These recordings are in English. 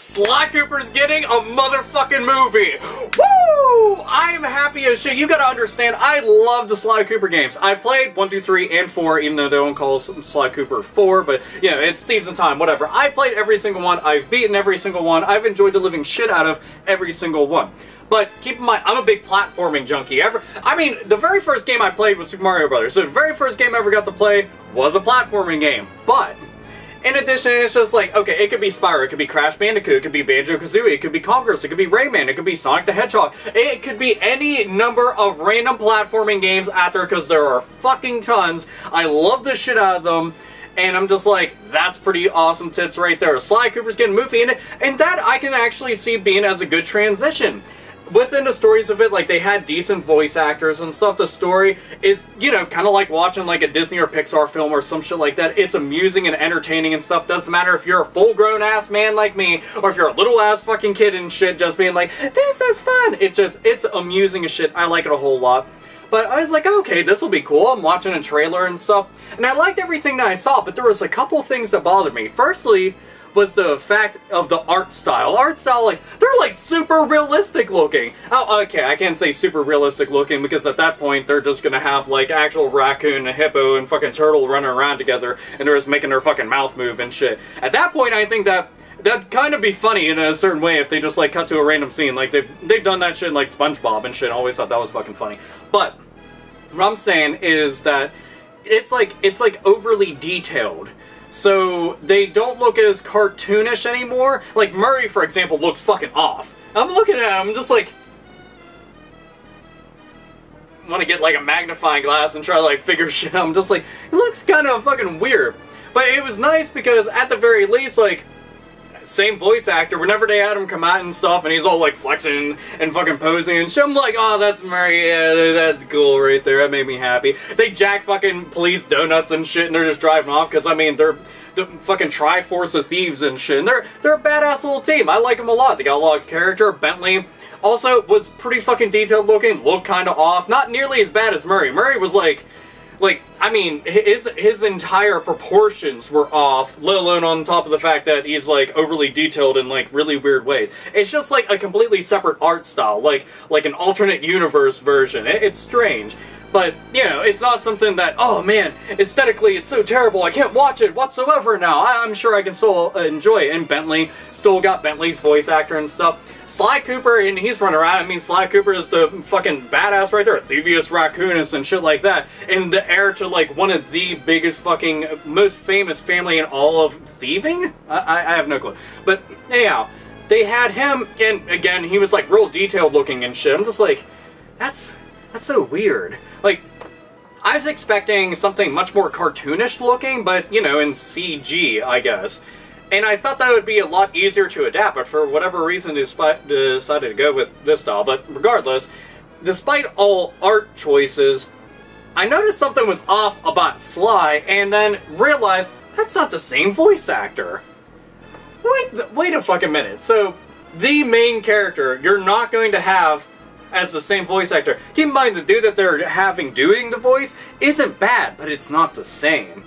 Sly Cooper's getting a motherfucking movie! Woo! I am happy as shit. You gotta understand, I love the Sly Cooper games. I've played 1, 2, 3, and 4, even though they don't call Sly Cooper 4, but, you know, it's Thieves in Time, whatever. I played every single one, I've beaten every single one, I've enjoyed the living shit out of every single one. But keep in mind, I'm a big platforming junkie. I mean, the very first game I played was Super Mario Brothers, so the very first game I ever got to play was a platforming game. But in addition, it's just like, okay, it could be Spyro, it could be Crash Bandicoot, it could be Banjo-Kazooie, it could be Conquerors, it could be Rayman, it could be Sonic the Hedgehog, it could be any number of random platforming games out there, because there are fucking tons. I love the shit out of them, and I'm just like, that's pretty awesome tits right there. Sly Cooper's getting a movie, and that I can actually see being as a good transition. Within the stories of it, like, they had decent voice actors and stuff. The story is, you know, kind of like watching, like, a Disney or Pixar film or some shit like that. It's amusing and entertaining and stuff. Doesn't matter if you're a full-grown-ass man like me, or if you're a little-ass fucking kid and shit just being like, this is fun! It's amusing as shit. I like it a whole lot. But I was like, okay, this will be cool. I'm watching a trailer and stuff. And I liked everything that I saw, but there was a couple things that bothered me. Firstly, was the fact of the art style. Art style, like, they're like super realistic looking. Oh, okay, I can't say super realistic looking because at that point they're just gonna have like actual raccoon and hippo and fucking turtle running around together and they're just making their fucking mouth move and shit. At that point I think that'd kind of be funny in a certain way if they just like cut to a random scene. Like they've done that shit in like SpongeBob and shit. I always thought that was fucking funny. But what I'm saying is that it's like overly detailed. So they don't look as cartoonish anymore. Like Murray, for example, looks fucking off. I'm looking at him, I'm just like, I want to get like a magnifying glass and try to like figure shit out. I'm just like, it looks kind of fucking weird. But it was nice because at the very least, like, same voice actor, whenever they had him come out and stuff, and he's all like flexing and fucking posing and shit, I'm like, oh, that's Murray, yeah, that's cool right there, that made me happy. They jack fucking police donuts and shit, and they're just driving off, because, I mean, they're the fucking Triforce of Thieves and shit, and they're a badass little team. I like them a lot. They got a lot of character. Bentley also was pretty fucking detailed looking, looked kind of off, not nearly as bad as Murray. Murray was like, I mean, his entire proportions were off, let alone on top of the fact that he's, like, overly detailed in, like, really weird ways. It's just, like, a completely separate art style, like an alternate universe version. It's strange. But, you know, it's not something that, oh man, aesthetically it's so terrible, I can't watch it whatsoever now. I'm sure I can still enjoy it. And Bentley, still got Bentley's voice actor and stuff. Sly Cooper, and he's running around, I mean, Sly Cooper is the fucking badass right there, Thievius Raccoonus and shit like that. And the heir to, like, one of the biggest fucking, most famous family in all of thieving? I have no clue. But, anyhow, they had him, and again, he was, like, real detailed looking and shit. I'm just like, that's so weird. Like, I was expecting something much more cartoonish looking, but, you know, in CG, I guess. And I thought that would be a lot easier to adapt, but for whatever reason decided to go with this style. But regardless, despite all art choices, I noticed something was off about Sly, and then realized that's not the same voice actor. Wait a fucking minute. So, the main character you're not going to have as the same voice actor. Keep in mind, the dude that they're having doing the voice isn't bad, but it's not the same.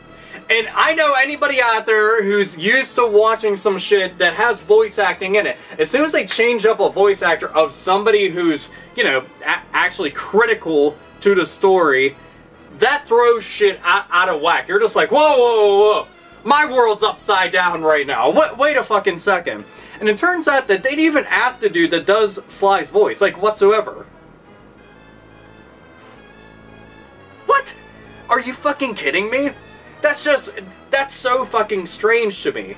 And I know anybody out there who's used to watching some shit that has voice acting in it, as soon as they change up a voice actor of somebody who's, you know, actually critical to the story, that throws shit out of whack. You're just like, whoa, whoa, whoa, my world's upside down right now. Wait a fucking second. And it turns out that they didn't even ask the dude that does Sly's voice, like, whatsoever. What? Are you fucking kidding me? That's so fucking strange to me.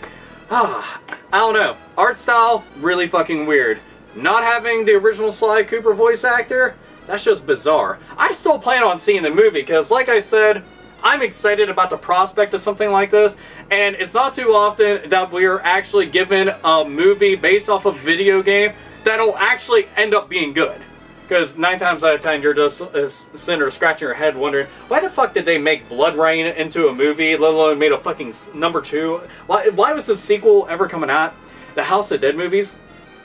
I don't know. Art style, really fucking weird. Not having the original Sly Cooper voice actor, that's just bizarre. I still plan on seeing the movie, because like I said, I'm excited about the prospect of something like this, and it's not too often that we are actually given a movie based off a video game that'll actually end up being good. Because 9 times out of 10, you're just sitting there scratching your head wondering, why the fuck did they make Blood Rain into a movie, let alone made a fucking #2? Why was the sequel ever coming out? The House of Dead movies?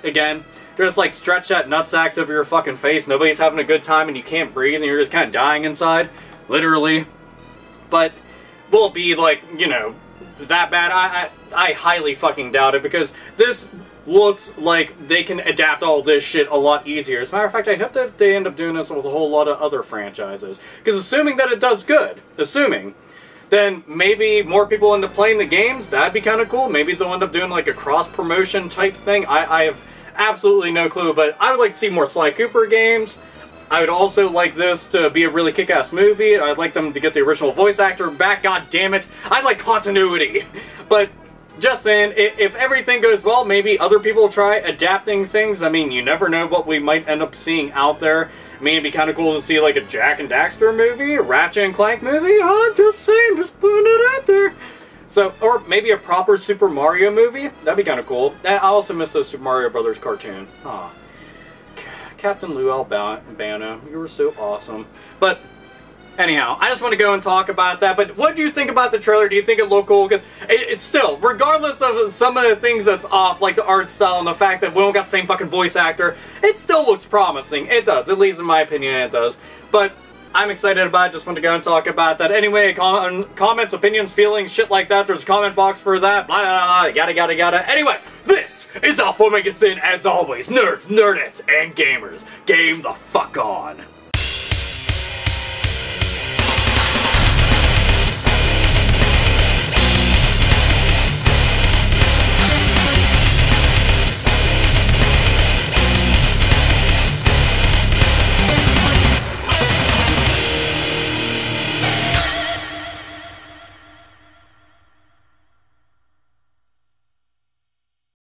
Again, they're just like stretch that nutsacks over your fucking face, nobody's having a good time and you can't breathe and you're just kind of dying inside. Literally. But will it be like, you know, that bad? I highly fucking doubt it, because this looks like they can adapt all this shit a lot easier. As a matter of fact, I hope that they end up doing this with a whole lot of other franchises. Because assuming that it does good, then maybe more people end up playing the games, that'd be kind of cool. Maybe they'll end up doing like a cross-promotion type thing. I have absolutely no clue, but I would like to see more Sly Cooper games. I would also like this to be a really kick-ass movie. I'd like them to get the original voice actor back, god damn it. I'd like continuity. But just saying, if everything goes well, maybe other people try adapting things. I mean, you never know what we might end up seeing out there. I mean, it'd be kind of cool to see like a Jak and Daxter movie, a Ratchet and Clank movie. I'm just saying, just putting it out there. So, or maybe a proper Super Mario movie. That'd be kind of cool. I also miss the Super Mario Brothers cartoon. Aw. Captain Lou Albano, you were so awesome. But anyhow, I just want to go and talk about that. But what do you think about the trailer? Do you think it looked cool? Because it's still, regardless of some of the things that's off, like the art style and the fact that we don't got the same fucking voice actor, it still looks promising. It does. At least in my opinion, it does. But I'm excited about it. Just want to go and talk about that. Anyway, comments, opinions, feelings, shit like that. There's a comment box for that. Blah, blah, blah, yada, yada, yada. Anyway, this is AlphaOmegaSin, as always. Nerds, nerdettes, and gamers. Game the fuck on.